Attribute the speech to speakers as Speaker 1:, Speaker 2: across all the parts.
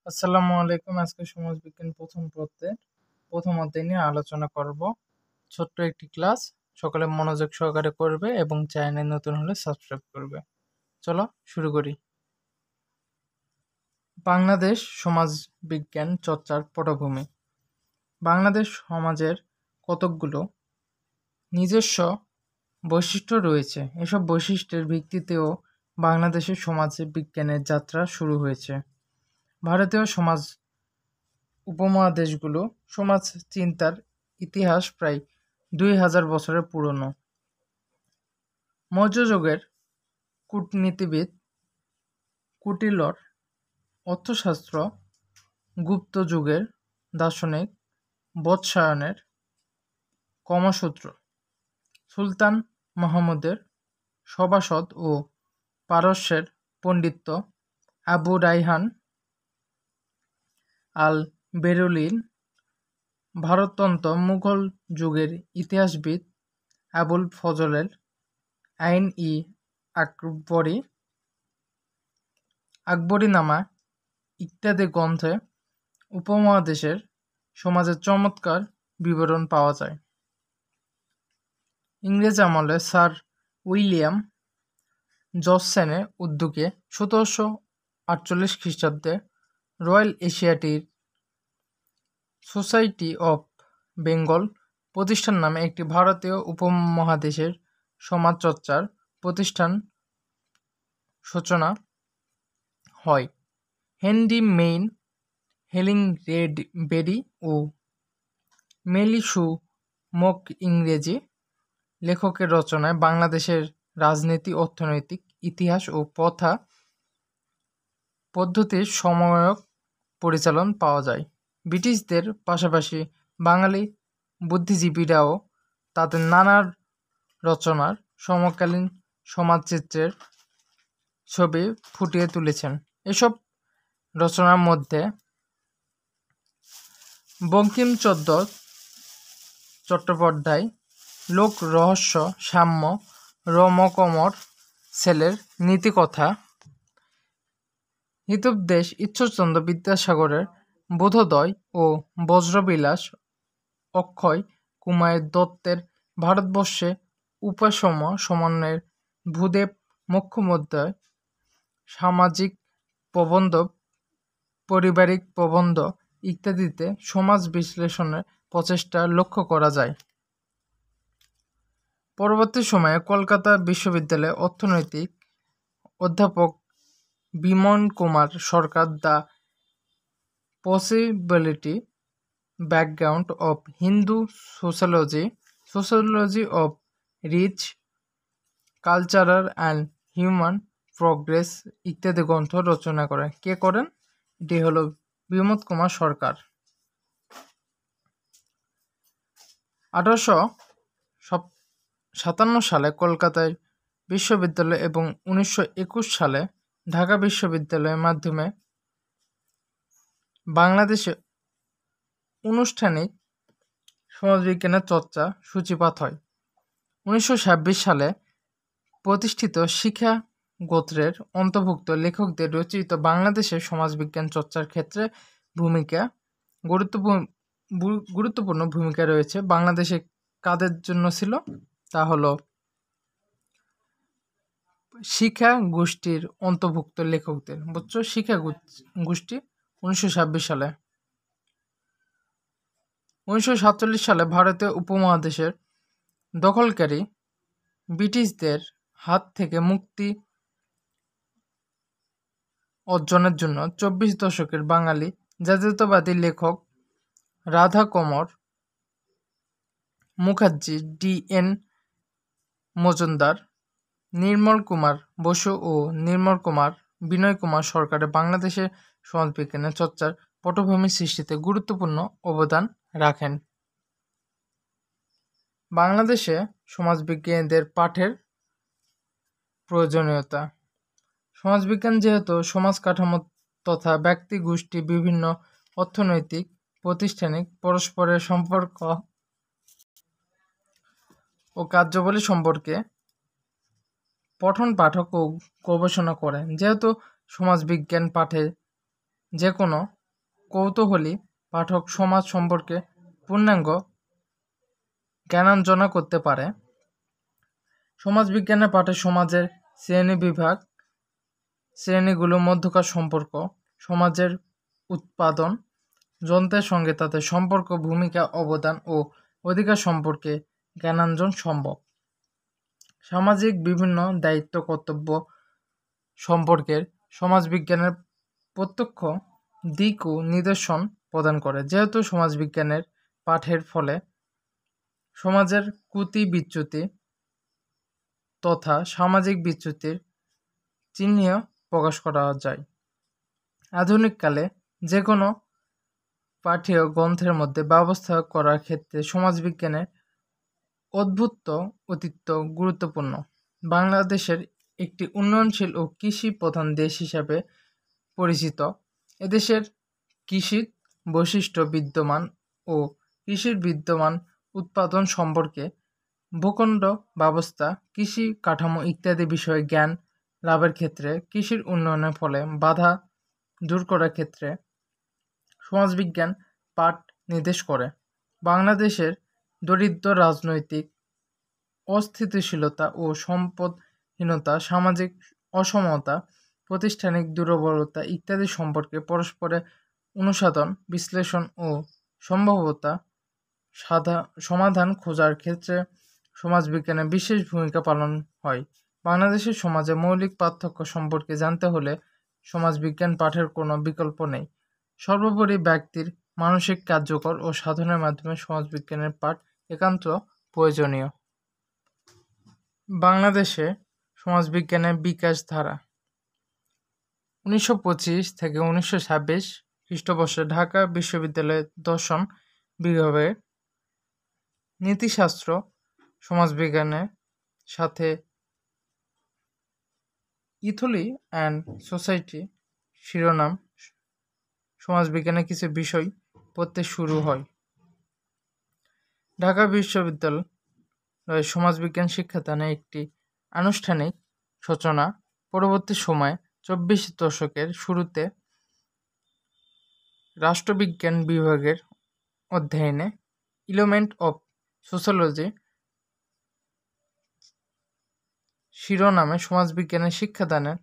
Speaker 1: আসসালামু আলাইকুম। আজকে সমাজবিজ্ঞান প্রথম অধ্যায় নিয়ে আলোচনা করব। ছোট্ট একটি ক্লাস, সকলে মনোযোগ সহকারে করবে এবং চ্যানেল নতুন হলে সাবস্ক্রাইব করবে। চলো শুরু করি। বাংলাদেশ সমাজ বিজ্ঞান চর্চার পটভূমি। বাংলাদেশ সমাজের কতকগুলো নিজস্ব বৈশিষ্ট্য রয়েছে। এসব বৈশিষ্ট্যের ভিত্তিতেও বাংলাদেশের সমাজ বিজ্ঞানের যাত্রা শুরু হয়েছে। ভারতীয় সমাজ উপমহাদেশগুলো সমাজ চিন্তার ইতিহাস প্রায় 2000 বছরের পুরনো। মৌর্য যুগের কূটনীতিবিদ কুটিলর অর্থশাস্ত্র, গুপ্ত যুগের দার্শনিক বৎসায়নের কর্মসূত্র, সুলতান মাহমুদের সভাসদ ও পারস্যের পণ্ডিত্য আবু রাইহান আল বেরুলিন, ভারততন্ত্র মুঘল যুগের ইতিহাসবিদ আবুল ফজলের আকবরীনামা ইত্যাদি গ্রন্থে উপমহাদেশের সমাজের চমৎকার বিবরণ পাওয়া যায়। ইংরেজ আমলে স্যার উইলিয়াম জসসেনের উদ্যোগে 1748 খ্রিস্টাব্দে royal Asiatic Society of Bengal প্রতিষ্ঠান নামে একটি ভারতীয় উপমহাদেশের সমাজ চর্চার প্রতিষ্ঠান সূচনা হয়। হেনরি মেইন হেলিংবেরি ও মেলিসু মক ইংরেজি লেখকের রচনায় বাংলাদেশের রাজনীতি, অর্থনৈতিক ইতিহাস ও প্রথা পদ্ধতির সময়ক পরিচালন পাওয়া যায়। ব্রিটিশদের পাশাপাশি বাঙালি বুদ্ধিজীবীরাও তাদের নানা রচনার সমকালীন সমাজচিত্রের ছবি ফুটিয়ে তুলেছেন। এসব রচনার মধ্যে বঙ্কিমচন্দ্র চট্টোপাধ্যায় লোক রহস্য, সাম্য, রমকমর সেলের নীতিকথা, হিতোপদেশ ঈশ্বরচন্দ্র বিদ্যাসাগরের বোধোদয় ও বজ্রবিলাস, অক্ষয় কুমার দত্তের ভারতবর্ষে উপাসম সমন্বয়ের ভূদেব মুখোপাধ্যায় সামাজিক প্রবন্ধ, পারিবারিক প্রবন্ধ ইত্যাদিতে সমাজ বিশ্লেষণের প্রচেষ্টা লক্ষ্য করা যায়। পরবর্তী সময়ে কলকাতা বিশ্ববিদ্যালয়ে অর্থনৈতিক অধ্যাপক Bimal Kumar Sarkar the possibility background of Hindu sociology of rich cultural and human progress ইত্যাদি গ্রন্থ রচনা করেন। কে করেন? এটি হলো বিমল কুমার সরকার। 1857 সালে কলকাতায় বিশ্ববিদ্যালয় এবং 1921 সালে ঢাকা বিশ্ববিদ্যালয়ের মাধ্যমে বাংলাদেশে আনুষ্ঠানিক সমাজবিজ্ঞানের চর্চা সূচিপাত হয়। 1926 সালে প্রতিষ্ঠিত শিক্ষা গোত্রের অন্তর্ভুক্ত লেখকদের রচিত বাংলাদেশের সমাজবিজ্ঞান চর্চার ক্ষেত্রে গুরুত্বপূর্ণ ভূমিকা রয়েছে। বাংলাদেশে কাদের জন্য ছিল? তা হলো শিক্ষা গোষ্ঠীর অন্তর্ভুক্ত লেখকদের। বুঝছো? শিক্ষা গোষ্ঠী 1926 সালে। 1947 সালে ভারতীয় উপমহাদেশের দখলকারী ব্রিটিশদের হাত থেকে মুক্তি অর্জনের জন্য 24 দশকের বাঙালি জাতীয়তাবাদী লেখক রাধাকমল মুখার্জি, ডি.এন. মজুমদার, নির্মল কুমার বসু ও নির্মল কুমার বিনয় কুমার সরকারের বাংলাদেশের সমাজবিজ্ঞানের চর্চার পটভূমি সৃষ্টিতে গুরুত্বপূর্ণ অবদান রাখেন। বাংলাদেশে সমাজবিজ্ঞানীদের পাঠের প্রয়োজনীয়তা। সমাজবিজ্ঞান যেহেতু সমাজ কাঠামো তথা ব্যক্তি গোষ্ঠী বিভিন্ন অর্থনৈতিক প্রাতিষ্ঠানিক পরস্পরের সম্পর্ক ও কার্যাবলী সম্পর্কে পঠন পাঠক ও গবেষণা করেন। যেহেতু সমাজবিজ্ঞান পাঠে যে কোনো কৌতূহলী পাঠক সমাজ সম্পর্কে পূর্ণাঙ্গ জ্ঞানার্জন করতে পারে। সমাজবিজ্ঞানের পাঠে সমাজের শ্রেণীবিভাগ, শ্রেণীগুলোর মধ্যকার সম্পর্ক, সমাজের উৎপাদন যন্ত্রের সঙ্গে তাদের সম্পর্ক, ভূমিকা, অবদান ও অধিকার সম্পর্কে জ্ঞানার্জন সম্ভব। সামাজিক বিভিন্ন দায়িত্ব কর্তব্য সম্পর্কের সমাজবিজ্ঞানের প্রত্যক্ষ দিক ও নিদর্শন প্রদান করে। যেহেতু সমাজবিজ্ঞানের পাঠের ফলে সমাজের ত্রুটি বিচ্যুতি তথা সামাজিক বিচ্যুতির চিহ্ন প্রকাশ করা যায়। আধুনিককালে যে কোনো পাঠ্য গ্রন্থের মধ্যে ব্যবস্থা করার ক্ষেত্রে সমাজবিজ্ঞানের অদ্ভুত অতীত গুরুত্বপূর্ণ। বাংলাদেশের একটি উন্নয়নশীল ও কৃষি প্রধান দেশ হিসাবে পরিচিত। এদেশের কৃষির বৈশিষ্ট্য বিদ্যমান ও কৃষির বিদ্যমান উৎপাদন সম্পর্কে ভূখণ্ড ব্যবস্থা, কৃষি কাঠামো ইত্যাদি বিষয়ে জ্ঞান লাভের ক্ষেত্রে, কৃষির উন্নয়নের ফলে বাধা দূর করার ক্ষেত্রে সমাজবিজ্ঞান পাঠ নির্দেশ করে। বাংলাদেশের দরিদ্র, রাজনৈতিক অস্থিতিশীলতা ও সম্পদহীনতা, সামাজিক অসমতা, প্রাতিষ্ঠানিক দুর্বলতা ইত্যাদি সম্পর্কে পরস্পরের অনুসন্ধান, বিশ্লেষণ ও সম্ভাব্যতা সমাধান খোঁজার ক্ষেত্রে সমাজবিজ্ঞানের বিশেষ ভূমিকা পালন হয়। বাংলাদেশের সমাজে মৌলিক পার্থক্য সম্পর্কে জানতে হলে সমাজবিজ্ঞান পাঠের কোনো বিকল্প নেই। সর্বোপরি ব্যক্তির মানসিক কার্যকর ও সাধনের মাধ্যমে সমাজবিজ্ঞানের পাঠ একান্ত প্রয়োজনীয়। বাংলাদেশে সমাজবিজ্ঞানের বিকাশ ধারা 1925 থেকে 1926 খ্রিস্টবর্ষে ঢাকা বিশ্ববিদ্যালয়ের দর্শন বিভাগে নীতিশাস্ত্র সমাজবিজ্ঞানের সাথে ইথলি অ্যান্ড সোসাইটি শিরোনাম সমাজবিজ্ঞানের কিছু বিষয় পড়তে শুরু হয়। ঢাকা বিশ্ববিদ্যালয় সমাজবিজ্ঞান শিক্ষাদানের একটি আনুষ্ঠানিক সূচনা পরবর্তী সময়ে 24 দশকের শুরুতে রাষ্ট্রবিজ্ঞান বিভাগের অধ্যয়নে এলিমেন্ট অফ সোশ্যোলজি শিরোনামে সমাজবিজ্ঞানের শিক্ষাদানের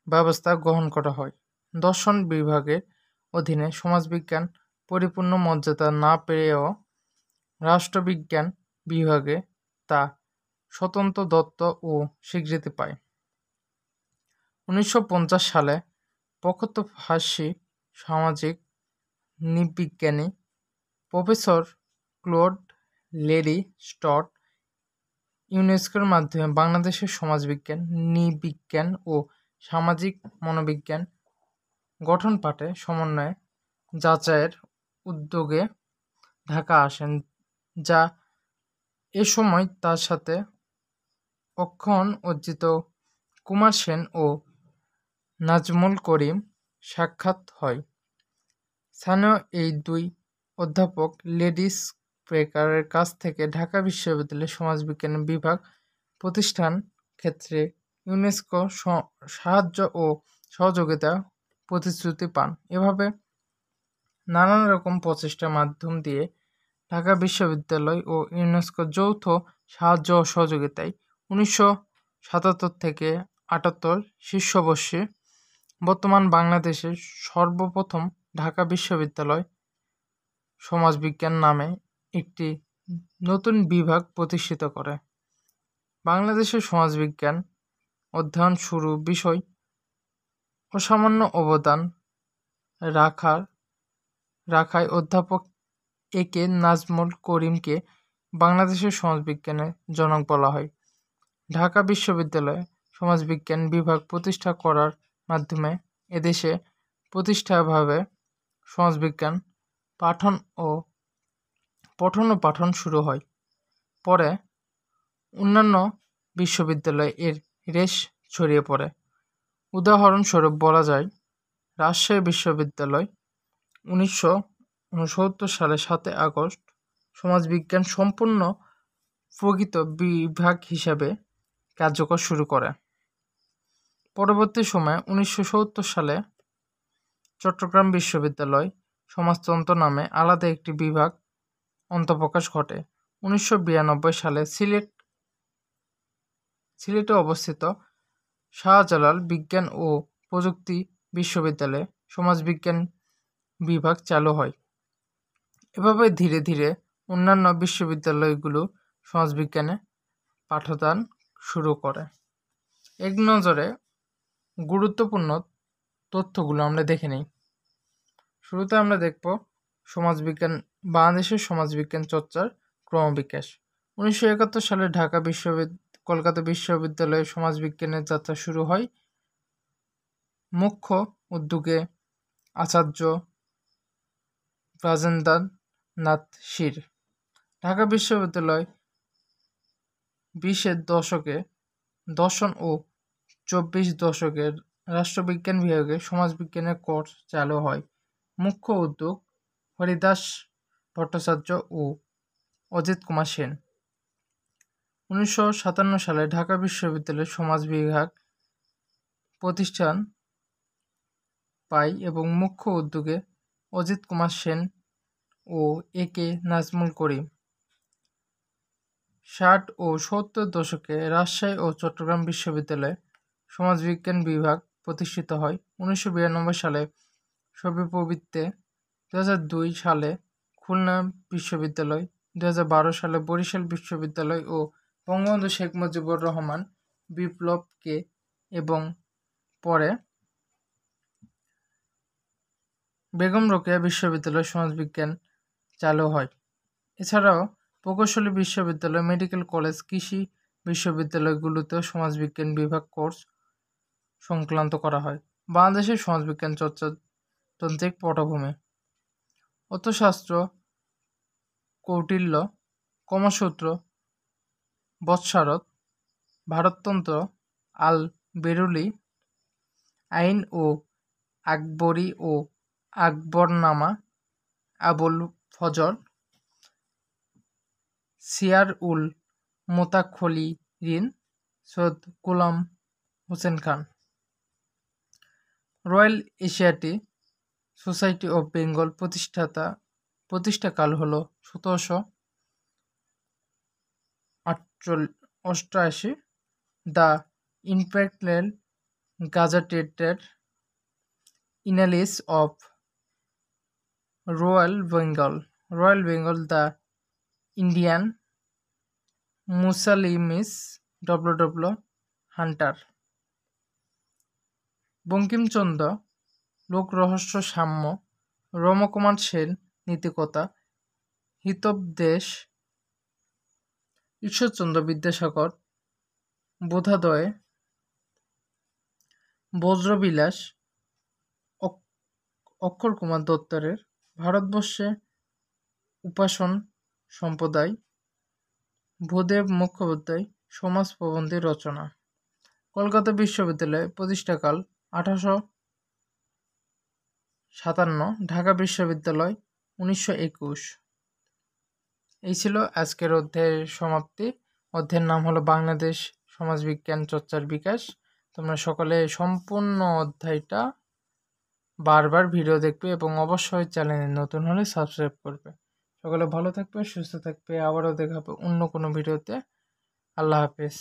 Speaker 1: ব্যবস্থা গ্রহণ করা হয়। দর্শন বিভাগের অধীনে সমাজবিজ্ঞান পরিপূর্ণ মর্যাদা না পেয়েও রাষ্ট্রবিজ্ঞান বিভাগে তা স্বতন্ত্র দত্ত ও স্বীকৃতি পায়। 1950 সালে প্রখ্যাত ফরাসি সামাজিক নৃবিজ্ঞানী প্রফেসর ক্লড লেরি স্টট ইউনেস্কোর মাধ্যমে বাংলাদেশের সমাজবিজ্ঞান, নৃবিজ্ঞান ও সামাজিক মনোবিজ্ঞান গঠন পাঠে সমন্বয়ে যাচাইয়ের উদ্যোগে ঢাকা আসেন, যা এ সময় তার সাথে অক্ষণ অর্জিত কুমার সেন ও নাজমুল করিম সাক্ষাৎ হয়। স্থানীয় এই দুই অধ্যাপক লেডিস প্রেকারের কাছ থেকে ঢাকা বিশ্ববিদ্যালয়ের সমাজবিজ্ঞান বিভাগ প্রতিষ্ঠান ক্ষেত্রে ইউনেস্কো সাহায্য ও সহযোগিতা প্রতিশ্রুতি পান। এভাবে নানান রকম প্রচেষ্টার মাধ্যম দিয়ে ঢাকা বিশ্ববিদ্যালয় ও ইউনেস্কো যৌথ সাহায্য ও সহযোগিতায় 1977 থেকে 78 শিক্ষাবর্ষে বর্তমান বাংলাদেশের সর্বপ্রথম ঢাকা বিশ্ববিদ্যালয় সমাজবিজ্ঞান নামে একটি নতুন বিভাগ প্রতিষ্ঠিত করে। বাংলাদেশের সমাজবিজ্ঞান অধ্যয়ন শুরু বিষয় অসামান্য অবদান রাখায় অধ্যাপক এ কে নাজমুল করিমকে বাংলাদেশের সমাজবিজ্ঞানের জনক বলা হয়। ঢাকা বিশ্ববিদ্যালয়ে সমাজবিজ্ঞান বিভাগ প্রতিষ্ঠা করার মাধ্যমে এদেশে প্রতিষ্ঠাভাবে সমাজবিজ্ঞান পঠন ও পাঠন শুরু হয়। পরে অন্যান্য বিশ্ববিদ্যালয়ে এর রেশ ছড়িয়ে পড়ে। উদাহরণস্বরূপ বলা যায়, রাজশাহী বিশ্ববিদ্যালয় 1969 সালে 7 আগস্ট সমাজবিজ্ঞান সম্পূর্ণ প্রকৃত বিভাগ হিসাবে কার্যকর শুরু করে। পরবর্তী সময়ে 1970 সালে চট্টগ্রাম বিশ্ববিদ্যালয় সমাজতন্ত্র নামে আলাদা একটি বিভাগ অন্তঃপ্রকাশ ঘটে। 1992 সালে সিলেটে অবস্থিত শাহজালাল বিজ্ঞান ও প্রযুক্তি বিশ্ববিদ্যালয়ে সমাজবিজ্ঞান বিভাগ চালু হয়। এভাবে ধীরে ধীরে অন্যান্য বিশ্ববিদ্যালয়গুলো সমাজবিজ্ঞানে পাঠদান শুরু করে। এক নজরে গুরুত্বপূর্ণ তথ্যগুলো আমরা দেখে নিই। শুরুতে আমরা দেখব বাংলাদেশের সমাজবিজ্ঞান চর্চার ক্রমবিকাশ। 1971 সালে কলকাতা বিশ্ববিদ্যালয়ে সমাজবিজ্ঞানের যাত্রা শুরু হয়। মুখ্য উদ্যোগে আচার্য ব্রাজেন্দ্র নাথ শীর। ঢাকা বিশ্ববিদ্যালয় 20-এর দশকে দর্শন ও 24 দশকের রাষ্ট্রবিজ্ঞান বিভাগে সমাজবিজ্ঞানের কোর্স চালু হয়। মুখ্য উদ্যোগ হরিদাস ভট্টাচার্য ও অজিত কুমার সেন। 1957 সালে ঢাকা বিশ্ববিদ্যালয়ের সমাজ বিভাগ প্রতিষ্ঠান পায় এবং মুখ্য উদ্যোগে অজিত কুমার সেন ও এ.কে. নাজমুল করিম। 60 ও 70 দশকে রাজশাহী ও চট্টগ্রাম বিশ্ববিদ্যালয়ে সমাজবিজ্ঞান বিভাগ প্রতিষ্ঠিত হয়। 1992 সালে সর্বপ্রবৃত্তে, 2002 সালে খুলনা বিশ্ববিদ্যালয়, 2012 সালে বরিশাল বিশ্ববিদ্যালয় ও বঙ্গবন্ধু শেখ মুজিবুর রহমান বিপ্লবকে এবং পরে বেগম রোকেয়া বিশ্ববিদ্যালয় সমাজবিজ্ঞান চালু হয়। এছাড়াও প্রকৌশলী বিশ্ববিদ্যালয়, মেডিকেল কলেজ, কৃষি বিশ্ববিদ্যালয়গুলোতেও সমাজবিজ্ঞান বিভাগ কোর্স সংক্রান্ত করা হয়। বাংলাদেশের সমাজবিজ্ঞান চর্চাতান্ত্রিক পটভূমি: অর্থশাস্ত্র, কৌটিল্য, কর্মসূত্র, বৎসারদ, ভারততন্ত্র, আল বেরুলি, আইন ও আকবরী ও Akbarnama, Abul Fazl, Siyar ul Mutakherin, Syed Ghulam Hussain Khan. Royal Asiatic Society of Bengal প্রতিষ্ঠাকাল হল 1788। দ্য ইম্পেরিয়াল গাজেটের annals of Royal Bengal, the Indian Musalmans, W Hunter. Bankimchandra Lokrahasya Samya, Ramkumar Sen নীতিকথা, Hitopadesha, Ishwarchandra Vidyasagar বোধাদয়, বজ্রবিলাস, অক্ষর কুমার দত্তরের ভারতবর্ষে উপাসন সম্প্রদায়, ভূদেব মুখোপাধ্যায় সমাজ প্রবন্ধী রচনা। কলকাতা বিশ্ববিদ্যালয় প্রতিষ্ঠাকাল 1857, ঢাকা বিশ্ববিদ্যালয় 1921। এই ছিল আজকের অধ্যায়ের সমাপ্তি। অধ্যায়ের নাম হলো বাংলাদেশ সমাজবিজ্ঞান চর্চার বিকাশ। তোমরা সকলে সম্পূর্ণ অধ্যায়টা বারবার ভিডিও দেখবে এবং অবশ্যই চ্যানেলে নতুন হলে সাবস্ক্রাইব করবে। সকলে ভালো থাকবে, সুস্থ থাকবে। আবারও দেখা হবে অন্য কোনো ভিডিওতে। আল্লাহ হাফেজ।